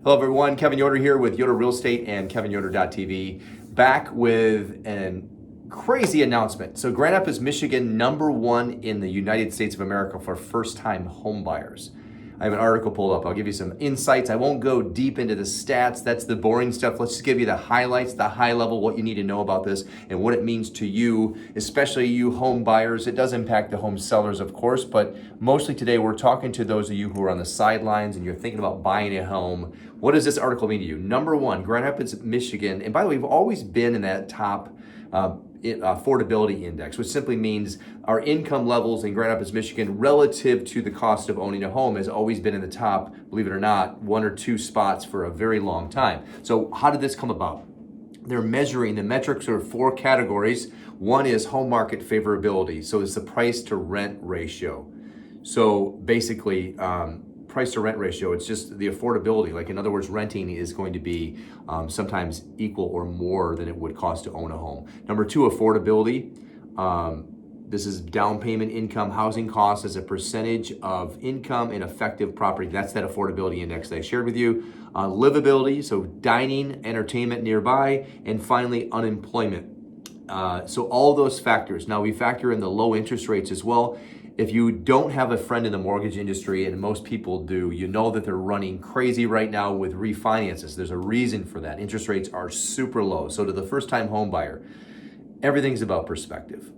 Hello everyone, Kevin Yoder here with Yoder Real Estate and KevinYoder.tv, back with a crazy announcement. So Grand Rapids, Michigan, #1 in the United States of America for first-time home buyers. I have an article pulled up. I'll give you some insights. I won't go deep into the stats. That's the boring stuff. Let's just give you the highlights, the high level, what you need to know about this and what it means to you, especially you home buyers. It does impact the home sellers, of course, but mostly today we're talking to those of you who are on the sidelines and you're thinking about buying a home. What does this article mean to you? #1, Grand Rapids, Michigan. And by the way, we've always been in that top affordability index, which simply means our income levels in Grand Rapids, Michigan, relative to the cost of owning a home, has always been in the top, believe it or not, 1 or 2 spots for a very long time. So how did this come about? They're measuring, the metrics are 4 categories. One is home market favorability. So it's the price to rent ratio. So basically, price to rent ratio, it's just the affordability. Like, in other words, renting is going to be sometimes equal or more than it would cost to own a home. Number 2, affordability. This is down payment, income, housing costs as a percentage of income and effective property. That's that affordability index that I shared with you. Livability, so dining, entertainment nearby, and finally, unemployment. So all those factors. Now we factor in the low interest rates as well. If you don't have a friend in the mortgage industry, and most people do, you know that they're running crazy right now with refinances. There's a reason for that. Interest rates are super low. So to the first-time home buyer, everything's about perspective.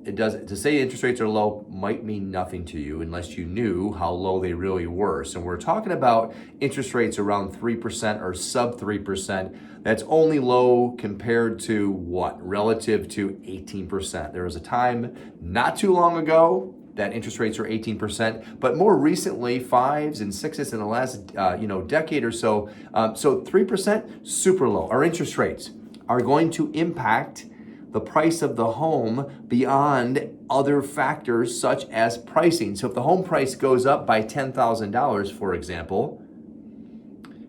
To say interest rates are low might mean nothing to you unless you knew how low they really were. So we're talking about interest rates around 3% or sub 3%. That's only low compared to what? Relative to 18%. There was a time not too long ago that interest rates are 18%, but more recently, 5s and 6s in the last decade or so. So 3%, super low. Our interest rates are going to impact the price of the home beyond other factors such as pricing. So if the home price goes up by $10,000, for example,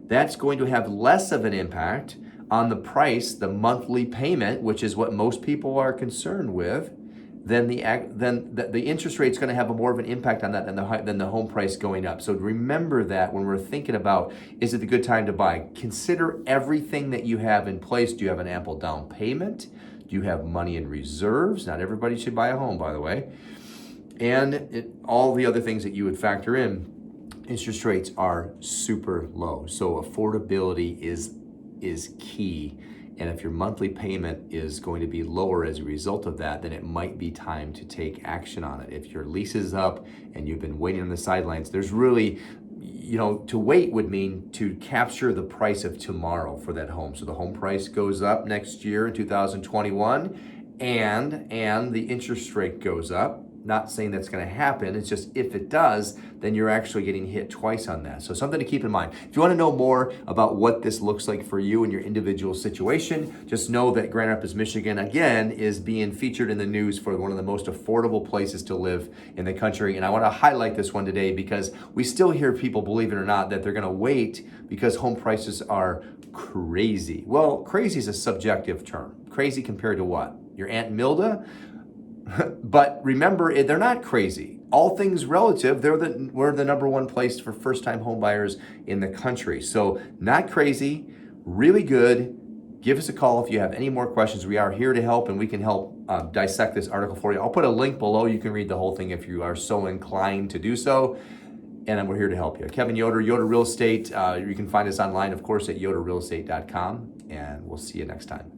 that's going to have less of an impact on the price, the monthly payment, which is what most people are concerned with, then the interest rate's going to have more of an impact on that than the home price going up. So remember that when we're thinking about, is it a good time to buy? Consider everything that you have in place. Do you have an ample down payment? Do you have money in reserves? Not everybody should buy a home, by the way. And all the other things that you would factor in. Interest rates are super low. So affordability is key. And if your monthly payment is going to be lower as a result of that, then it might be time to take action on it. If your lease is up and you've been waiting on the sidelines, there's really, to wait would mean to capture the price of tomorrow for that home. So the home price goes up next year in 2021 and the interest rate goes up. Not saying that's going to happen. It's just if it does, then you're actually getting hit twice on that. So something to keep in mind. If you want to know more about what this looks like for you and your individual situation, just know that Grand Rapids, Michigan, again, is being featured in the news for one of the most affordable places to live in the country. And I want to highlight this one today because we still hear people, believe it or not, that they're going to wait because home prices are crazy. Well, crazy is a subjective term. Crazy compared to what? Your Aunt Milda? But remember, they're not crazy. All things relative, we're the #1 place for first-time home buyers in the country. So not crazy, really good. Give us a call if you have any more questions. We are here to help, and we can help dissect this article for you. I'll put a link below. You can read the whole thing if you are so inclined to do so. And we're here to help you. Kevin Yoder, Yoder Real Estate. You can find us online, of course, at yoderrealestate.com. And we'll see you next time.